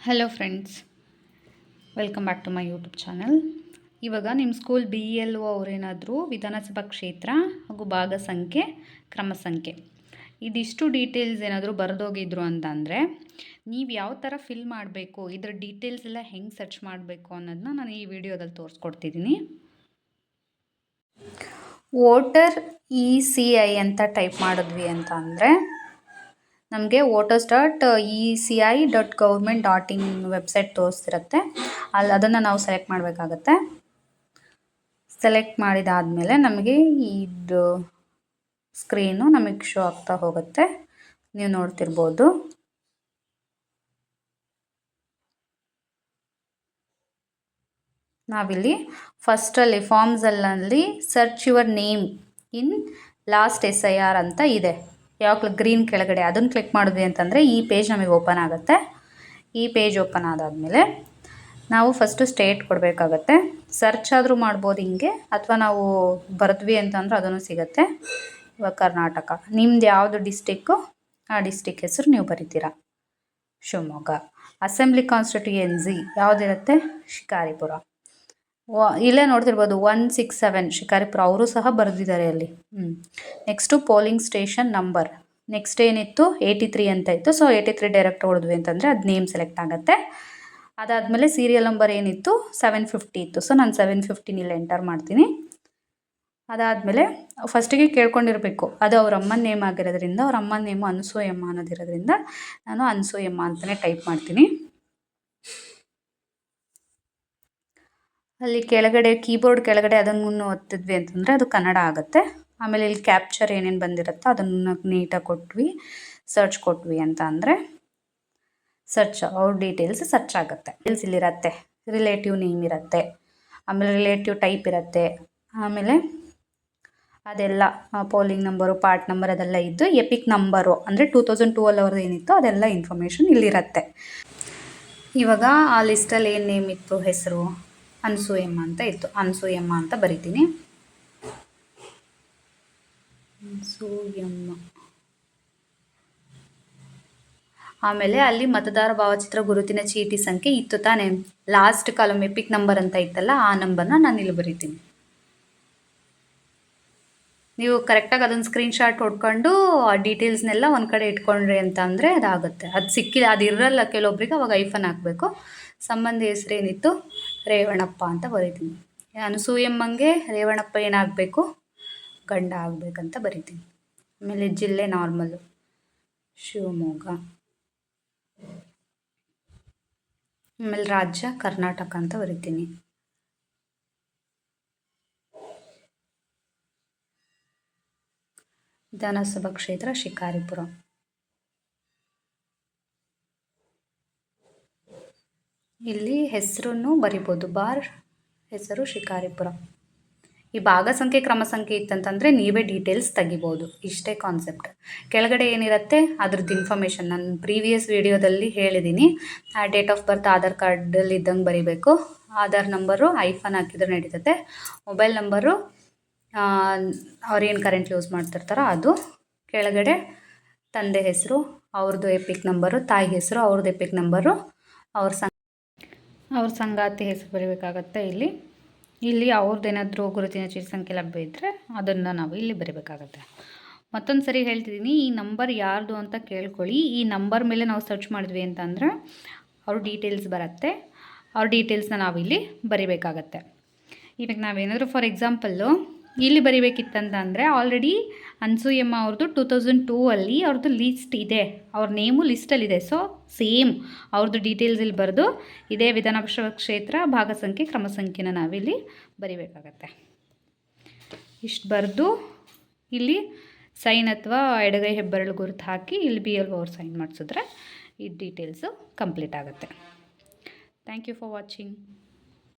Hello friends, welcome back to my YouTube channel. ಇವಾಗ ನಿಮ್ಮ school BELO ಅವರೇನಾದರೂ ವಿಧಾನಸಭಾ ಕ್ಷೇತ್ರ ಹಾಗೂ ಭಾಗ ಸಂಖ್ಯೆ, ಕ್ರಮ ಸಂಖ್ಯೆ ಇದಿಷ್ಟು ಡೀಟೇಲ್ಸ್ ಏನಾದರೂ ಬರೆದೋಗಿದ್ರು ಅಂತಂದರೆ ನೀವು ಯಾವ ಥರ ಫಿಲ್ ಮಾಡಬೇಕು, ಇದರ ಡೀಟೇಲ್ಸ್ ಎಲ್ಲ ಹೆಂಗೆ ಸರ್ಚ್ ಮಾಡಬೇಕು ಅನ್ನೋದನ್ನ ನಾನು ಈ ವಿಡಿಯೋದಲ್ಲಿ ತೋರಿಸ್ಕೊಡ್ತಿದ್ದೀನಿ. ವೋಟರ್ ECI ಅಂತ ಟೈಪ್ ಮಾಡಿದ್ವಿ ಅಂತ ಅಂದರೆ ನಮಗೆ voters.eci.government.in ವೆಬ್ಸೈಟ್ ತೋರಿಸ್ತಿರುತ್ತೆ. ಅದನ್ನು ನಾವು ಸೆಲೆಕ್ಟ್ ಮಾಡಬೇಕಾಗತ್ತೆ. ಸೆಲೆಕ್ಟ್ ಮಾಡಿದಾದಮೇಲೆ ನಮಗೆ ಇದು ಸ್ಕ್ರೀನು ನಮಗೆ ಶೋ ಆಗ್ತಾ ಹೋಗುತ್ತೆ. ನೀವು ನೋಡ್ತಿರ್ಬೋದು. ನಾವಿಲ್ಲಿ ಫಸ್ಟಲ್ಲಿ ಫಾರ್ಮ್ಸಲ್ಲಿ search your name in last SIR ಅಂತ ಇದೆ. ಯಾವಾಗ ಗ್ರೀನ್ ಕೆಳಗಡೆ ಅದನ್ನು ಕ್ಲಿಕ್ ಮಾಡಿದ್ವಿ ಅಂತಂದರೆ ಈ ಪೇಜ್ ನಮಗೆ ಓಪನ್ ಆಗುತ್ತೆ. ಈ ಪೇಜ್ ಓಪನ್ ಆದಾದಮೇಲೆ ನಾವು ಫಸ್ಟು ಸ್ಟೇಟ್ ಕೊಡಬೇಕಾಗತ್ತೆ. ಸರ್ಚ್ ಆದರೂ ಮಾಡ್ಬೋದು ಹಿಂಗೆ, ಅಥವಾ ನಾವು ಬರೆದ್ವಿ ಅಂತಂದ್ರೆ ಅದನ್ನು ಸಿಗುತ್ತೆ. ಇವಾಗ ಕರ್ನಾಟಕ, ನಿಮ್ದು ಯಾವುದು ಡಿಸ್ಟಿಕ್ಕು ಆ ಡಿಸ್ಟಿಕ್ ಹೆಸರು ನೀವು ಬರಿತೀರಾ. ಶಿವಮೊಗ್ಗ. ಅಸೆಂಬ್ಲಿ ಕಾನ್ಸ್ಟಿಟ್ಯೂಯೆನ್ಸಿ ಯಾವುದಿರುತ್ತೆ, ಶಿಕಾರಿಪುರ. ಇಲ್ಲೇ ನೋಡ್ತಿರ್ಬೋದು 167 ಶಿಕಾರಿಪುರ, ಅವರು ಸಹ ಬರೆದಿದ್ದಾರೆ ಅಲ್ಲಿ. Next polling station number. Next ಏನಿತ್ತು 83 ಅಂತ ಇತ್ತು. ಸೊ 83 ಡೈರೆಕ್ಟ್ ಹೊಡೆದ್ವಿ ಅಂತಂದರೆ ಅದು ನೇಮ್ ಸೆಲೆಕ್ಟ್ ಆಗುತ್ತೆ. ಅದಾದಮೇಲೆ ಸೀರಿಯಲ್ ನಂಬರ್ ಏನಿತ್ತು 750 ಇತ್ತು. ಸೊ ನಾನು 715 ಇಲ್ಲಿ ಎಂಟರ್ ಮಾಡ್ತೀನಿ. ಅದಾದಮೇಲೆ ಫಸ್ಟಿಗೆ ಕೇಳ್ಕೊಂಡಿರಬೇಕು, ಅದು ಅವ್ರ ಅಮ್ಮನ ನೇಮ್ ಆಗಿರೋದ್ರಿಂದ, ಅವ್ರ ಅಮ್ಮನ ನೇಮು ಅನಸೂಯಮ್ಮ ಅನ್ನೋದಿರೋದ್ರಿಂದ ನಾನು ಅನಸೂಯಮ್ಮ ಅಂತಲೇ ಟೈಪ್ ಮಾಡ್ತೀನಿ. ಅಲ್ಲಿ ಕೆಳಗಡೆ ಕೀಬೋರ್ಡ್ ಕೆಳಗಡೆ ಅದನ್ನು ಒತ್ತಿದ್ವಿ ಅಂತಂದರೆ ಅದು ಕನ್ನಡ ಆಗುತ್ತೆ. ಆಮೇಲೆ ಇಲ್ಲಿ ಕ್ಯಾಪ್ಚರ್ ಏನೇನು ಬಂದಿರುತ್ತೋ ಅದನ್ನು ನೀಟಾಗಿ ಕೊಟ್ವಿ, ಸರ್ಚ್ ಕೊಟ್ವಿ ಅಂತ ಅಂದರೆ ಸರ್ಚ್ ಅವ್ರ ಡೀಟೇಲ್ಸ್ ಸರ್ಚ್ ಆಗುತ್ತೆ. ಡೀಟೇಲ್ಸ್ ಇಲ್ಲಿರುತ್ತೆ, ರಿಲೇಟಿವ್ ನೇಮ್ ಇರುತ್ತೆ, ಆಮೇಲೆ ರಿಲೇಟಿವ್ ಟೈಪ್ ಇರುತ್ತೆ, ಆಮೇಲೆ ಅದೆಲ್ಲ ಪೋಲಿಂಗ್ ನಂಬರು, ಪಾರ್ಟ್ ನಂಬರ್ ಅದೆಲ್ಲ ಇದ್ದು ಎಪಿಕ್ ನಂಬರು ಅಂದರೆ 2012 ಅವ್ರದ್ದು ಏನಿತ್ತು ಅದೆಲ್ಲ ಇನ್ಫಾರ್ಮೇಷನ್ ಇಲ್ಲಿರುತ್ತೆ. ಇವಾಗ ಆ ಲಿಸ್ಟಲ್ಲಿ ಏನು ನೇಮ್ ಇತ್ತು, ಹೆಸರು ಅನಸೂಯಮ್ಮ ಅಂತ ಇತ್ತು. ಅನಸೂಯಮ್ಮ ಅಂತ ಬರಿತೀನಿ. ಅನಸೂಯಮ್ಮ. ಆಮೇಲೆ ಅಲ್ಲಿ ಮತದಾರ ಭಾವಚಿತ್ರ ಗುರುತಿನ ಚೀಟಿ ಸಂಖ್ಯೆ ಇತ್ತು ತಾನೇ, ಲಾಸ್ಟ್ ಕಾಲಮ್ ಎಪಿಕ್ ನಂಬರ್ ಅಂತ ಇತ್ತಲ್ಲ, ಆ ನಂಬರ್ನ ನಾನು ಇಲ್ಲಿ ಬರಿತೀನಿ. ನೀವು ಕರೆಕ್ಟಾಗಿ ಅದನ್ನು ಸ್ಕ್ರೀನ್ಶಾಟ್ ಹೊಡ್ಕೊಂಡು ಆ ಡೀಟೇಲ್ಸ್ನೆಲ್ಲ ಒಂದು ಕಡೆ ಇಟ್ಕೊಂಡ್ರಿ ಅಂತ ಅಂದರೆ ಅದಾಗುತ್ತೆ. ಅದು ಸಿಕ್ಕಿಲ್ಲ, ಅದು ಇರಲ್ಲ ಕೆಲವೊಬ್ರಿಗೆ, ಅವಾಗ ಐಫನ್ ಹಾಕಬೇಕು. ಸಂಬಂಧಿ ಹೆಸರೇನಿತ್ತು ರೇವಣಪ್ಪ ಅಂತ ಬರಿತೀನಿ. ಅನಸೂಯಮ್ಮಂಗೆ ರೇವಣಪ್ಪ ಏನಾಗಬೇಕು, ಗಂಡ ಆಗಬೇಕಂತ ಬರಿತೀನಿ. ಆಮೇಲೆ ಜಿಲ್ಲೆ ನಾರ್ಮಲ್ಲು ಶಿವಮೊಗ್ಗ, ಆಮೇಲೆ ರಾಜ್ಯ ಕರ್ನಾಟಕ ಅಂತ ಬರಿತೀನಿ. ವಿಧಾನಸಭಾ ಕ್ಷೇತ್ರ ಶಿಕಾರಿಪುರ. ಇಲ್ಲಿ ಹೆಸರನ್ನು ಬರಿಬೋದು, ಬಾರ್ ಹೆಸರು ಶಿಕಾರಿಪುರ. ಈ ಭಾಗ ಸಂಖ್ಯೆ ಕ್ರಮ ಸಂಖ್ಯೆ ಇತ್ತಂತಂದರೆ ನೀವೇ ಡೀಟೇಲ್ಸ್ ತೆಗಿಬೋದು. ಇಷ್ಟೇ ಕಾನ್ಸೆಪ್ಟ್. ಕೆಳಗಡೆ ಏನಿರುತ್ತೆ ಅದ್ರದ್ದು ಇನ್ಫಾರ್ಮೇಷನ್ ನಾನು ಪ್ರೀವಿಯಸ್ ವಿಡಿಯೋದಲ್ಲಿ ಹೇಳಿದ್ದೀನಿ. ಡೇಟ್ ಆಫ್ ಬರ್ತ್ ಆಧಾರ್ ಕಾರ್ಡಲ್ಲಿ ಇದ್ದಂಗೆ ಬರಿಬೇಕು. ಆಧಾರ್ ನಂಬರು ಐಫನ್ ಹಾಕಿದ್ರೆ ನಡೀತದೆ. ಮೊಬೈಲ್ ನಂಬರು ಅವ್ರೇನು ಕರೆಂಟ್ ಯೂಸ್ ಮಾಡ್ತಿರ್ತಾರೋ ಅದು. ಕೆಳಗಡೆ ತಂದೆ ಹೆಸರು, ಅವ್ರದ್ದು ಎಪಿಕ್ ನಂಬರು, ತಾಯಿ ಹೆಸರು ಅವ್ರದ್ದು ಎಪಿಕ್ ನಂಬರು, ಅವ್ರ ಸಂಗಾತಿ ಹೆಸರು ಬರೀಬೇಕಾಗತ್ತೆ. ಇಲ್ಲಿ ಅವ್ರದ್ದೇನಾದರೂ ಗುರುತಿನ ಚೀಟಿ ಸಂಖ್ಯೆ ಲಭ್ಯ ಇದ್ದರೆ ಅದನ್ನು ನಾವು ಇಲ್ಲಿ ಬರೀಬೇಕಾಗತ್ತೆ. ಮತ್ತೊಂದು ಸರಿ ಹೇಳ್ತಿದ್ದೀನಿ, ಈ ನಂಬರ್ ಯಾರ್ದು ಅಂತ ಕೇಳ್ಕೊಳ್ಳಿ. ಈ ನಂಬರ್ ಮೇಲೆ ನಾವು ಸರ್ಚ್ ಮಾಡಿದ್ವಿ ಅಂತಂದರೆ ಅವ್ರ ಡೀಟೇಲ್ಸ್ ಬರುತ್ತೆ. ಅವ್ರ ಡೀಟೇಲ್ಸ್ನ ನಾವಿಲ್ಲಿ ಬರೀಬೇಕಾಗತ್ತೆ. ಇವಾಗ ನಾವೇನಾದರೂ ಫಾರ್ ಎಕ್ಸಾಂಪಲ್ಲು ಇಲ್ಲಿ ಬರಿಬೇಕಿತ್ತಂತಂದರೆ ಆಲ್ರೆಡಿ ಅನಸೂಯಮ್ಮ ಅವ್ರದ್ದು 2002 ಅಲ್ಲಿ ಅವ್ರದ್ದು ಲಿಸ್ಟ್ ಇದೆ, ಅವ್ರ ನೇಮು ಲಿಸ್ಟಲ್ಲಿದೆ. ಸೊ ಸೇಮ್ ಅವ್ರದ್ದು ಡೀಟೇಲ್ಸ್ ಇಲ್ಲಿ ಬರೆದು ಇದೇ ವಿಧಾನಸಭಾ ಕ್ಷೇತ್ರ ಭಾಗ ಸಂಖ್ಯೆ ಕ್ರಮ ಸಂಖ್ಯೆನ ನಾವಿಲ್ಲಿ ಬರಿಬೇಕಾಗತ್ತೆ. ಇಷ್ಟು ಬರೆದು ಇಲ್ಲಿ ಸೈನ್ ಅಥವಾ ಎಡಗೈ ಹೆಬ್ಬೆರಳು ಗುರುತು ಹಾಕಿ ಇಲ್ಲಿ BELO ಅವ್ರು ಸೈನ್ ಮಾಡಿಸಿದ್ರೆ ಈ ಡೀಟೇಲ್ಸು ಕಂಪ್ಲೀಟ್ ಆಗುತ್ತೆ. Thank you for watching.